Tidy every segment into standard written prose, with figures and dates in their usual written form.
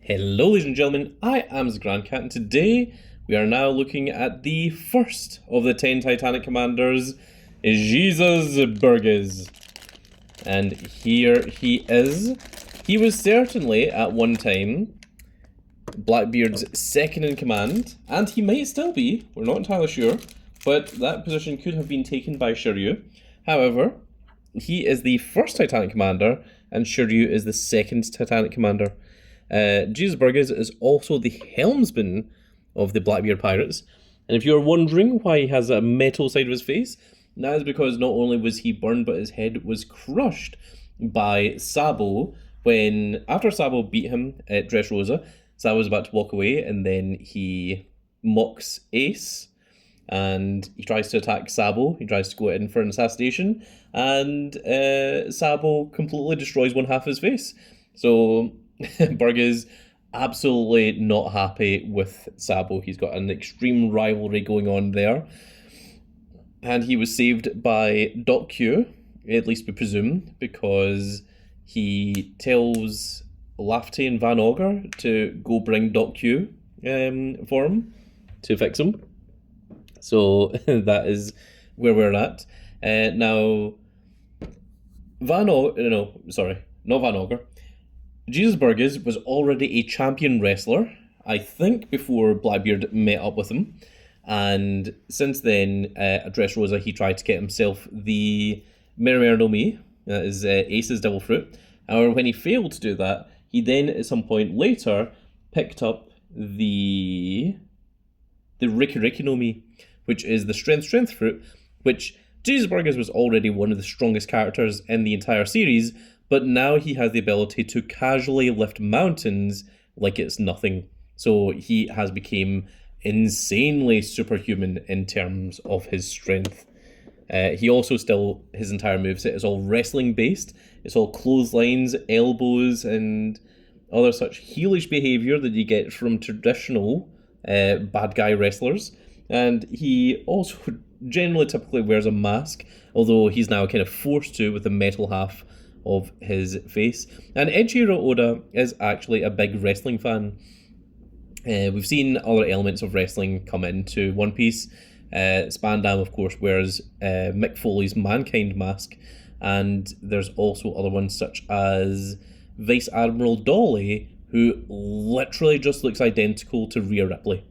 Hello ladies and gentlemen, I am the Grand Cat and today we are now looking at the first of the 10 Titanic Commanders, Jesus Burgess. And here he is. He was certainly at one time Blackbeard's second in command, and he might still be, we're not entirely sure, but that position could have been taken by Shiryu. However, he is the first Titanic Commander and Shiryu is the second Titanic Commander. Jesus Burgess is also the helmsman of the Blackbeard pirates, and if you're wondering why he has a metal side of his face, that is because not only was he burned, but his head was crushed by Sabo when, after Sabo beat him at Dressrosa, Sabo was about to walk away, and then he mocks Ace, and he tries to attack Sabo, he tries to go in for an assassination, and Sabo completely destroys one half of his face. So Burgess absolutely not happy with Sabo. He's got an extreme rivalry going on there. And he was saved by Doc Q, at least we presume, because he tells Lafferty and Van Auger to go bring Doc Q for him, to fix him. So that is where we're at. Now, not Van Auger. Jesus Burgess was already a champion wrestler, I think, before Blackbeard met up with him. And since then, at Dressrosa, he tried to get himself the Mirror no Me, that is Ace's Devil Fruit. However, when he failed to do that, he then, at some point later, picked up the Riki no Mi, which is the Strength Fruit, which Jesus Burgess was already one of the strongest characters in the entire series, but now he has the ability to casually lift mountains like it's nothing. So he has become insanely superhuman in terms of his strength. He also still, his entire moveset is all wrestling based. It's all clotheslines, elbows, and other such heelish behaviour that you get from traditional bad guy wrestlers. And he also generally typically wears a mask, although he's now kind of forced to with the metal half of his face. And Eiichiro Oda is actually a big wrestling fan. We've seen other elements of wrestling come into One Piece. Spandam, of course, wears Mick Foley's Mankind mask, and there's also other ones such as Vice Admiral Dolly, who literally just looks identical to Rhea Ripley.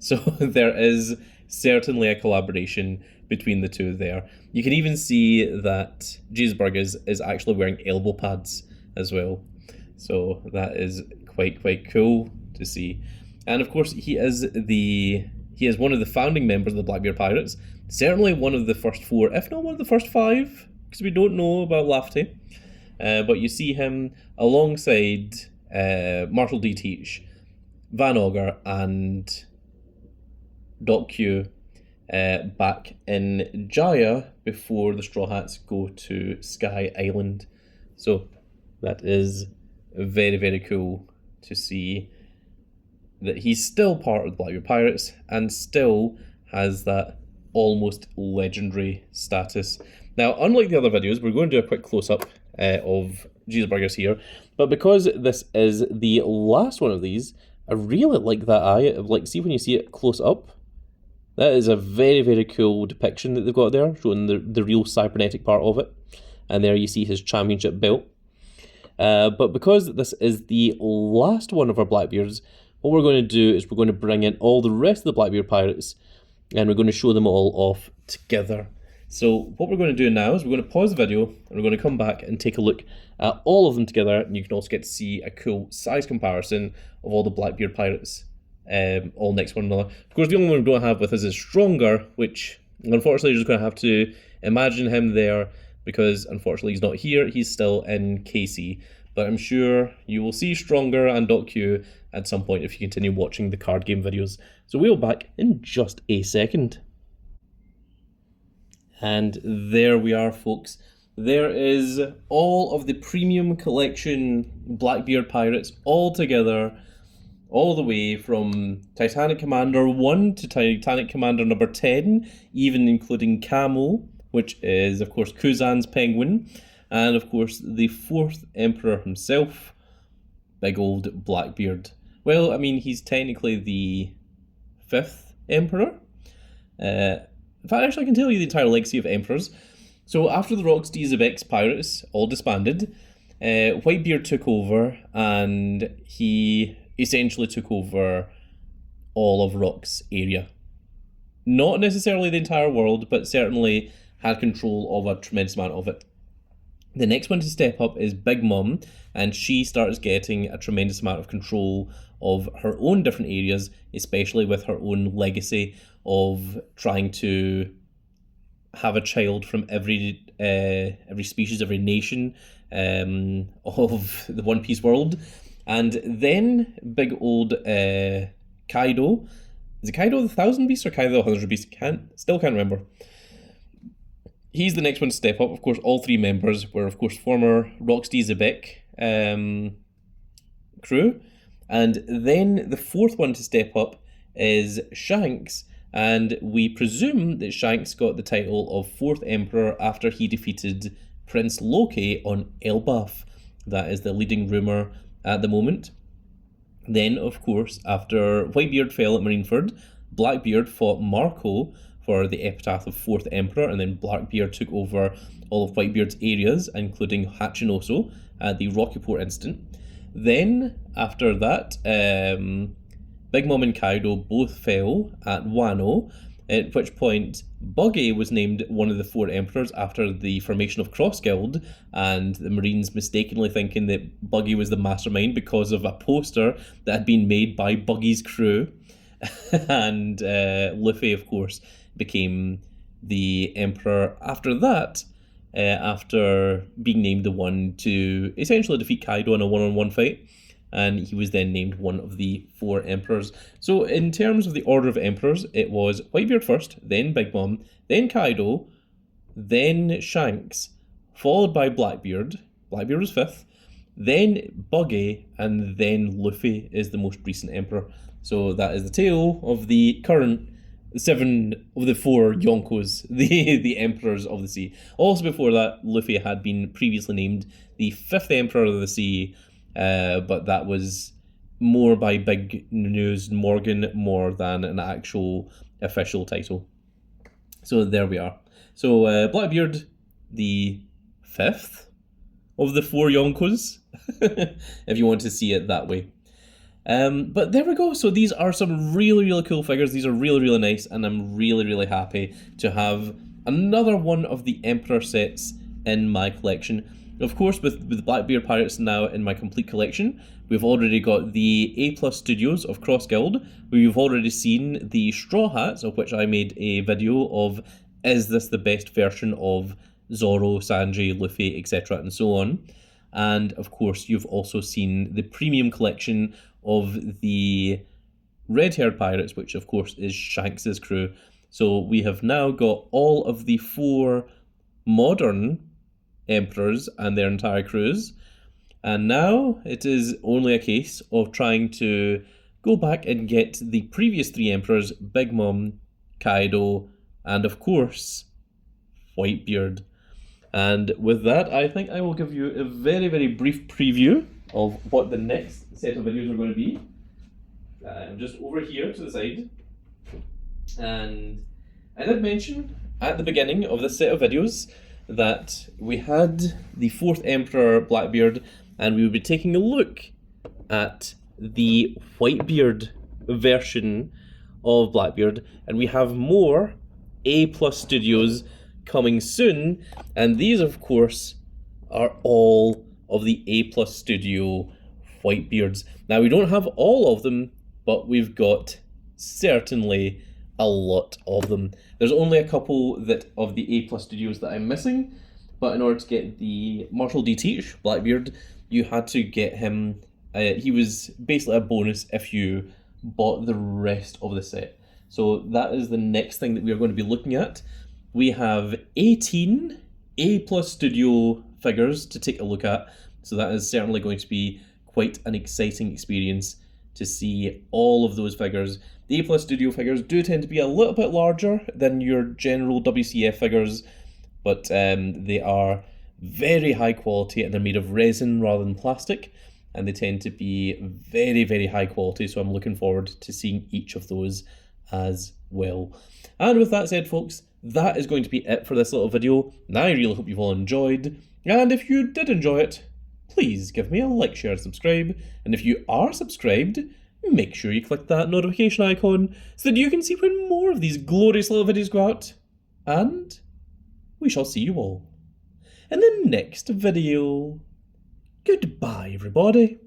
So there is certainly a collaboration between the two there. You can even see that Jesus Burgess is actually wearing elbow pads as well. So that is quite cool to see. And of course, he is one of the founding members of the Blackbeard Pirates. Certainly one of the first four, if not one of the first five, because we don't know about Lafferty. But you see him alongside Marshall D. Teach, Van Auger, and Doc Q back in Jaya before the Straw Hats go to Sky Island. So that is very cool to see that he's still part of the Blackbeard Pirates and still has that almost legendary status. Now, unlike the other videos, we're going to do a quick close-up of Jesus Burgess here, but because this is the last one of these, I really like that eye. See when you see it close up, that is a very cool depiction that they've got there, showing the real cybernetic part of it. And there you see his championship belt. But because this is the last one of our Blackbeards, what we're going to do is we're going to bring in all the rest of the Blackbeard pirates, and we're going to show them all off together. So what we're going to do now is we're going to pause the video, and we're going to come back and take a look at all of them together, and you can also get to see a cool size comparison of all the Blackbeard pirates. All next to one another. Of course, the only one we don't have with us is Stronger, which unfortunately you're just going to have to imagine him there because unfortunately he's not here. He's still in KC. But I'm sure you will see Stronger and Doc Q at some point if you continue watching the card game videos. So we'll be back in just a second. And there we are, folks. There is all of the premium collection Blackbeard pirates all together, all the way from Titanic Commander 1 to Titanic Commander number 10, even including Camo, which is, of course, Kuzan's penguin, and, of course, the 4th Emperor himself, big old Blackbeard. Well, I mean, he's technically the 5th Emperor. In fact, actually, I can tell you the entire legacy of Emperors. So after the Rock's DZX pirates all disbanded, Whitebeard took over, and he essentially took over all of Rock's area. Not necessarily the entire world, but certainly had control of a tremendous amount of it. The next one to step up is Big Mom, and she starts getting a tremendous amount of control of her own different areas, especially with her own legacy of trying to have a child from every species, every nation of the One Piece world. And then big old Kaido. Is it Kaido the 1,000 Beast or Kaido the 100 Beast? Still can't remember. He's the next one to step up. Of course, all 3 members were, of course, former Rocksteady Zebek crew. And then the 4th one to step up is Shanks. And we presume that Shanks got the title of 4th Emperor after he defeated Prince Loki on Elbaf. That is the leading rumour at the moment. Then, of course, after Whitebeard fell at Marineford, Blackbeard fought Marco for the epitaph of 4th Emperor, and then Blackbeard took over all of Whitebeard's areas, including Hachinoso at the Rockyport incident. Then, after that, Big Mom and Kaido both fell at Wano, at which point Buggy was named one of the 4 emperors after the formation of Cross Guild, and the Marines mistakenly thinking that Buggy was the mastermind because of a poster that had been made by Buggy's crew. And Luffy, of course, became the emperor after that, after being named the one to essentially defeat Kaido in a one-on-one fight. And he was then named one of the 4 emperors. So in terms of the order of emperors, it was Whitebeard first, then Big Mom, then Kaido, then Shanks, followed by Blackbeard. Blackbeard was 5th, then Buggy, and then Luffy is the most recent emperor. So that is the tale of the current 7 of the 4 Yonkos, the emperors of the sea. Also before that, Luffy had been previously named the 5th emperor of the sea, but that was more by Big News Morgan more than an actual official title. So there we are. So Blackbeard, the 5th of the 4 Yonkos, if you want to see it that way. But there we go. So these are some really, really cool figures. These are really, really nice, and I'm really, really happy to have another one of the Emperor sets in my collection. Of course, with Blackbeard Pirates now in my complete collection, we've already got the A+ Studios of Cross Guild. We've already seen the Straw Hats, of which I made a video of, is this the best version of Zoro, Sanji, Luffy, etc. and so on. And of course, you've also seen the premium collection of the red-haired pirates, which of course is Shanks's crew. So we have now got all of the 4 modern emperors and their entire crews, and now it is only a case of trying to go back and get the previous 3 emperors, Big Mom, Kaido, and of course Whitebeard. And with that, I think I will give you a very, very brief preview of what the next set of videos are going to be. I'm just over here to the side, and I did mention at the beginning of this set of videos that we had the 4th Emperor Blackbeard, and we would be taking a look at the Whitebeard version of Blackbeard, and we have more A+ Studios coming soon, and these of course are all of the A+ Studio Whitebeards. Now we don't have all of them, but we've got certainly a lot of them. There's only a couple that of the A+ Studios that I'm missing, but in order to get the Marshall D. Teach Blackbeard, you had to get him, he was basically a bonus if you bought the rest of the set. So that is the next thing that we are going to be looking at. We have 18 A+ Studio figures to take a look at, so that is certainly going to be quite an exciting experience to see all of those figures. The A+ Studio figures do tend to be a little bit larger than your general WCF figures, but they are very high quality and they're made of resin rather than plastic. and they tend to be very, very high quality, so I'm looking forward to seeing each of those as well. And with that said, folks, that is going to be it for this little video. I really hope you've all enjoyed, and if you did enjoy it, please give me a like, share, and subscribe, and if you are subscribed, make sure you click that notification icon so that you can see when more of these glorious little videos go out, and we shall see you all in the next video. Goodbye, everybody.